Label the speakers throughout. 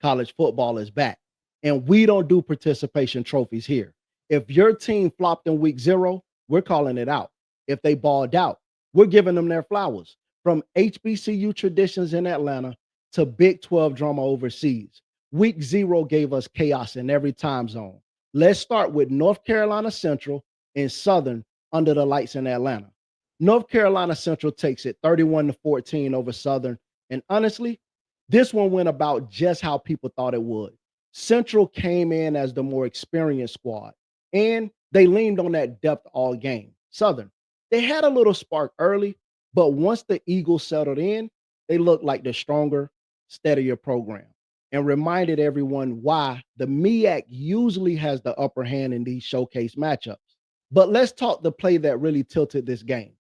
Speaker 1: college football is back. And we don't do participation trophies here. If your team flopped in week 0, we're calling it out. If they balled out, we're giving them their flowers. From HBCU traditions in Atlanta to Big 12 drama overseas, week 0 gave us chaos in every time zone. Let's start with North Carolina Central and Southern under the lights in Atlanta. North Carolina Central takes it 31-14 over Southern. And honestly, this one went about just how people thought it would. Central came in as the more experienced squad, and they leaned on that depth all game. Southern, they had a little spark early, but once the Eagles settled in, they looked like the stronger, steadier program and reminded everyone why the MEAC usually has the upper hand in these showcase matchups. But let's talk the play that really tilted this game.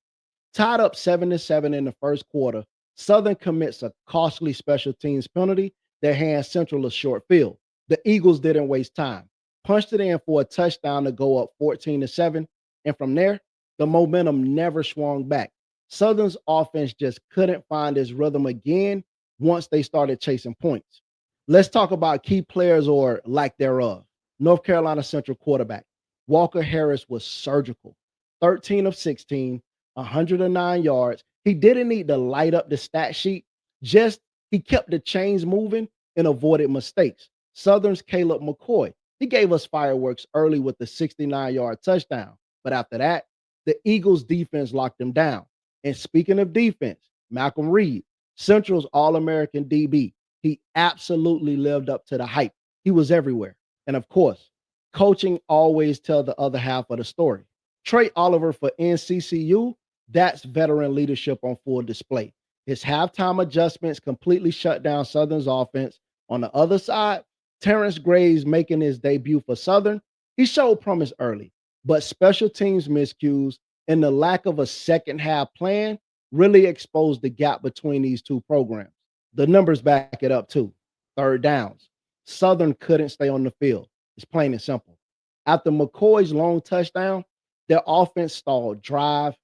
Speaker 1: Tied up 7-7 in the first quarter, Southern commits a costly special teams penalty that hands Central a short field. The Eagles didn't waste time, punched it in for a touchdown to go up 14-7, and from there, the momentum never swung back. Southern's offense just couldn't find its rhythm again once they started chasing points. Let's talk about key players or lack thereof. North Carolina Central quarterback Walker Harris was surgical, 13 of 16, 109 yards. He didn't need to light up the stat sheet, just he kept the chains moving and avoided mistakes. Southern's Caleb McCoy, he gave us fireworks early with the 69-yard touchdown. But after that, the Eagles defense locked him down. And speaking of defense, Malcolm Reed, Central's All-American DB, he absolutely lived up to the hype. He was everywhere. And of course, coaching always tells the other half of the story. Trey Oliver for NCCU, that's veteran leadership on full display. His halftime adjustments completely shut down Southern's offense. On the other side, Terrence Graves making his debut for Southern, he showed promise early, but special teams miscues and the lack of a second half plan really exposed the gap between these two programs. The numbers back it up too. Third downs. Southern couldn't stay on the field. It's plain and simple. After McCoy's long touchdown, their offense stalled drive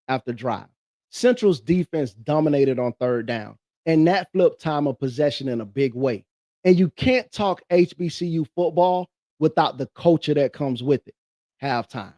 Speaker 1: after drive. Central's defense dominated on third down, and that flipped time of possession in a big way. And you can't talk HBCU football without the culture that comes with it. Halftime.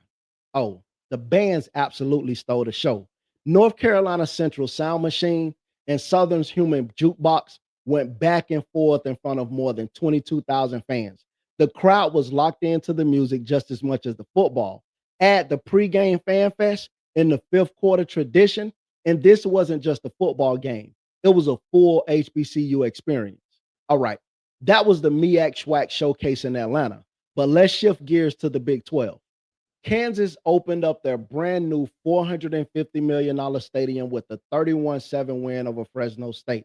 Speaker 1: Oh, the bands absolutely stole the show. North Carolina Central Sound Machine and Southern's Human Jukebox went back and forth in front of more than 22,000 fans. The crowd was locked into the music just as much as the football. Add the pregame fan fest in the fifth quarter tradition, and this wasn't just a football game. It was a full HBCU experience. All right, that was the MEAC SWAC showcase in Atlanta, but let's shift gears to the Big 12. Kansas opened up their brand new $450 million stadium with a 31-7 win over Fresno State.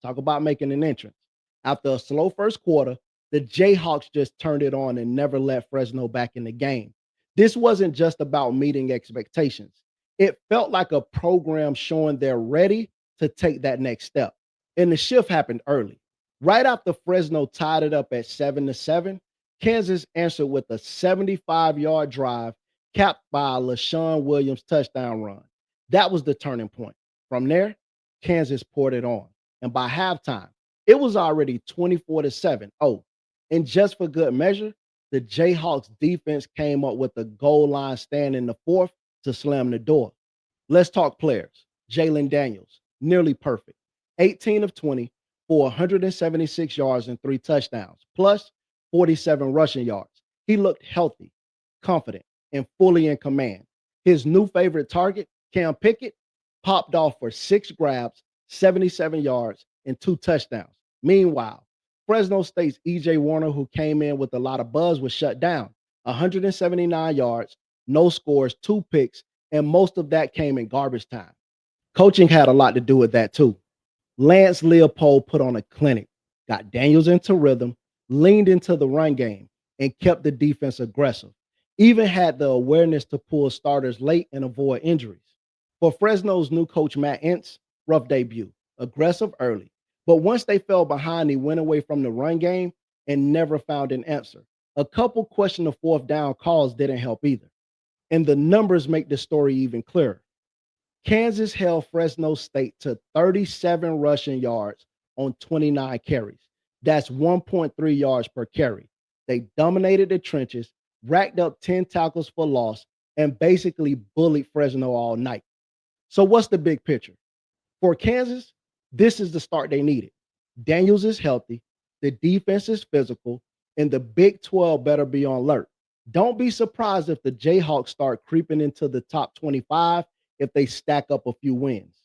Speaker 1: Talk about making an entrance. After a slow first quarter, the Jayhawks just turned it on and never let Fresno back in the game. This wasn't just about meeting expectations. It felt like a program showing they're ready to take that next step. And the shift happened early. Right after Fresno tied it up at 7-7, Kansas answered with a 75-yard drive capped by a LaShawn Williams touchdown run. That was the turning point. From there, Kansas poured it on. And by halftime, it was already 24-7. Oh, and just for good measure, the Jayhawks defense came up with a goal line stand in the fourth to slam the door. Let's talk players. Jalen Daniels, nearly perfect. 18 of 20 for 176 yards and 3 touchdowns, plus 47 rushing yards. He looked healthy, confident, and fully in command. His new favorite target, Cam Pickett, popped off for 6 grabs, 77 yards, and 2 touchdowns. Meanwhile, Fresno State's E.J. Warner, who came in with a lot of buzz, was shut down. 179 yards, no scores, 2 picks, and most of that came in garbage time. Coaching had a lot to do with that too. Lance Leopold put on a clinic, got Daniels into rhythm, leaned into the run game, and kept the defense aggressive. Even had the awareness to pull starters late and avoid injuries. For Fresno's new coach, Matt Entz, rough debut, aggressive early. But once they fell behind, he went away from the run game and never found an answer. A couple questionable fourth down calls didn't help either. And the numbers make the story even clearer. Kansas held Fresno State to 37 rushing yards on 29 carries. That's 1.3 yards per carry. They dominated the trenches, racked up 10 tackles for loss, and basically bullied Fresno all night. So, what's the big picture? For Kansas, this is the start they needed. Daniels is healthy, the defense is physical, and the Big 12 better be on alert. Don't be surprised if the Jayhawks start creeping into the top 25 if they stack up a few wins.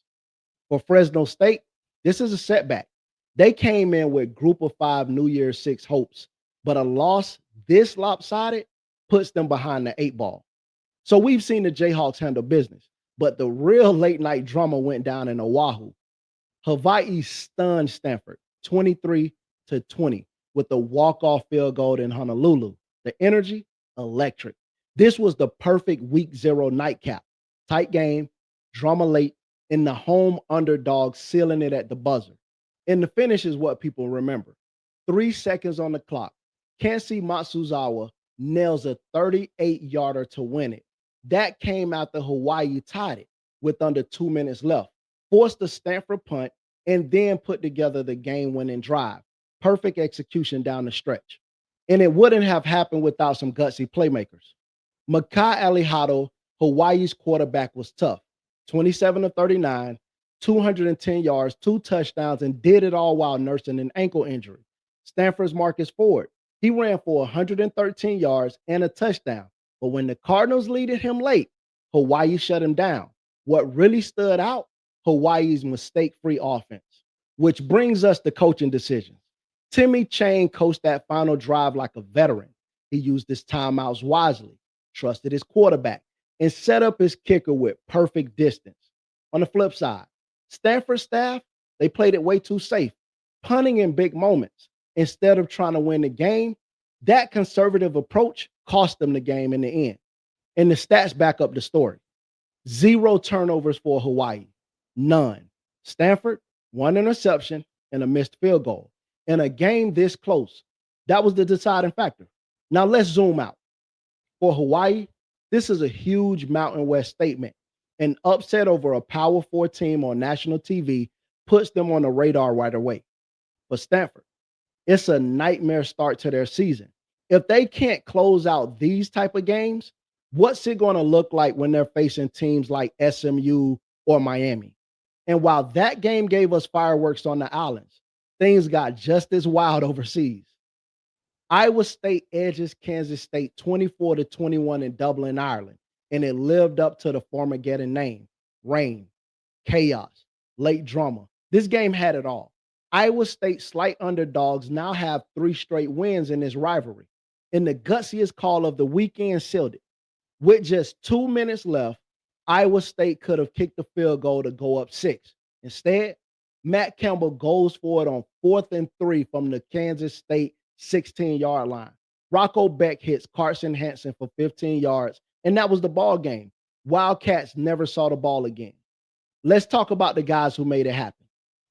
Speaker 1: For Fresno State, this is a setback. They came in with group of five New Year's Six hopes, but a loss this lopsided puts them behind the eight ball. So we've seen the Jayhawks handle business, but the real late night drama went down in Oahu. Hawaiʻi stunned Stanford 23-20 with the walk-off field goal in Honolulu. The energy, electric. This was the perfect week zero nightcap. Tight game, drama late, and the home underdog sealing it at the buzzer. And the finish is what people remember. 3 seconds on the clock. Kenshi Matsuzawa nails a 38-yarder to win it. That came after Hawaiʻi tied it with under 2 minutes left, forced the Stanford punt, and then put together the game-winning drive. Perfect execution down the stretch. And it wouldn't have happened without some gutsy playmakers. Makai Alihado, Hawaii's quarterback, was tough. 27 of 39, 210 yards, 2 touchdowns, and did it all while nursing an ankle injury. Stanford's Marcus Ford, he ran for 113 yards and a touchdown. But when the Cardinals leaded him late, Hawaiʻi shut him down. What really stood out? Hawaii's mistake-free offense, which brings us to coaching decisions. Timmy Chang coached that final drive like a veteran. He used his timeouts wisely, trusted his quarterback, and set up his kicker with perfect distance. On the flip side, Stanford staff, they played it way too safe, punting in big moments. Instead of trying to win the game, that conservative approach cost them the game in the end. And the stats back up the story. 0 turnovers for Hawaiʻi, none. Stanford, 1 interception and a missed field goal. In a game this close, that was the deciding factor. Now let's zoom out. For Hawaiʻi, this is a huge Mountain West statement. An upset over a Power 4 team on national TV puts them on the radar right away. For Stanford, it's a nightmare start to their season. If they can't close out these type of games, what's it going to look like when they're facing teams like SMU or Miami? And while that game gave us fireworks on the islands, things got just as wild overseas. Iowa State edges Kansas State 24-21 in Dublin, Ireland, and it lived up to the Farmageddon name. Rain, chaos, late drama. This game had it all. Iowa State slight underdogs now have 3 straight wins in this rivalry, and the gutsiest call of the weekend sealed it. With just 2 minutes left, Iowa State could have kicked the field goal to go up 6. Instead, Matt Campbell goes for it on 4th and 3 from the Kansas State 16-yard line. Rocco Beck hits Carson Hansen for 15 yards, and that was the ball game. Wildcats never saw the ball again. Let's talk about the guys who made it happen.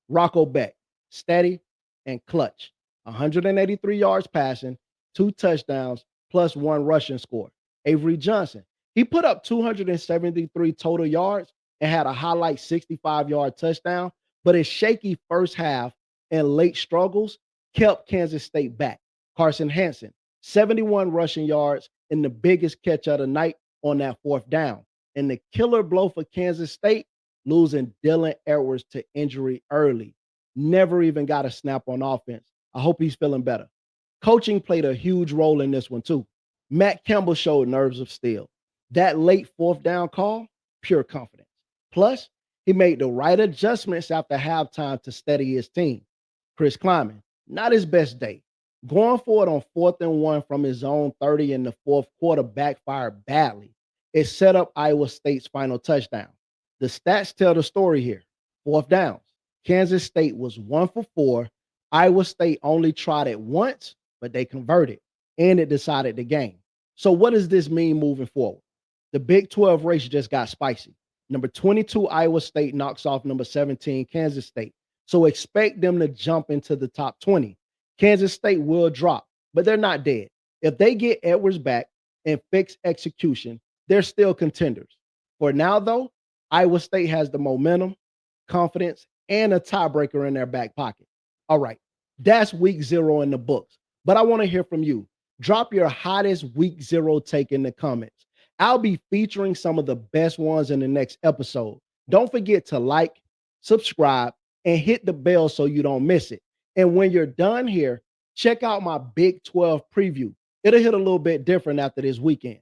Speaker 1: Rocco Beck, steady and clutch. 183 yards passing, 2 touchdowns, plus 1 rushing score. Avery Johnson, he put up 273 total yards and had a highlight 65-yard touchdown, but his shaky first half and late struggles kept Kansas State back. Carson Hansen, 71 rushing yards and the biggest catch of the night on that 4th down. And the killer blow for Kansas State, losing Dylan Edwards to injury early. Never even got a snap on offense. I hope he's feeling better. Coaching played a huge role in this one too. Matt Campbell showed nerves of steel. That late 4th down call, pure confidence. Plus, he made the right adjustments after halftime to steady his team. Chris Kleiman, not his best day. Going for it on 4th and 1 from his own 30 in the 4th quarter backfired badly. It set up Iowa State's final touchdown. The stats tell the story here. 4th downs. Kansas State was 1 for 4. Iowa State only tried it once, but they converted, and it decided the game. So what does this mean moving forward? The Big 12 race just got spicy. Number 22, Iowa State knocks off number 17, Kansas State. So expect them to jump into the top 20. Kansas State will drop, but they're not dead. If they get Edwards back and fix execution, they're still contenders. For now, though, Iowa State has the momentum, confidence, and a tiebreaker in their back pocket. All right, That's week 0 in the books. But I want to hear from you. Drop your hottest week 0 take in the comments. I'll be featuring some of the best ones in the next episode. Don't forget to like, subscribe, and hit the bell so you don't miss it. And when you're done here, check out my Big 12 preview. It'll hit a little bit different after this weekend.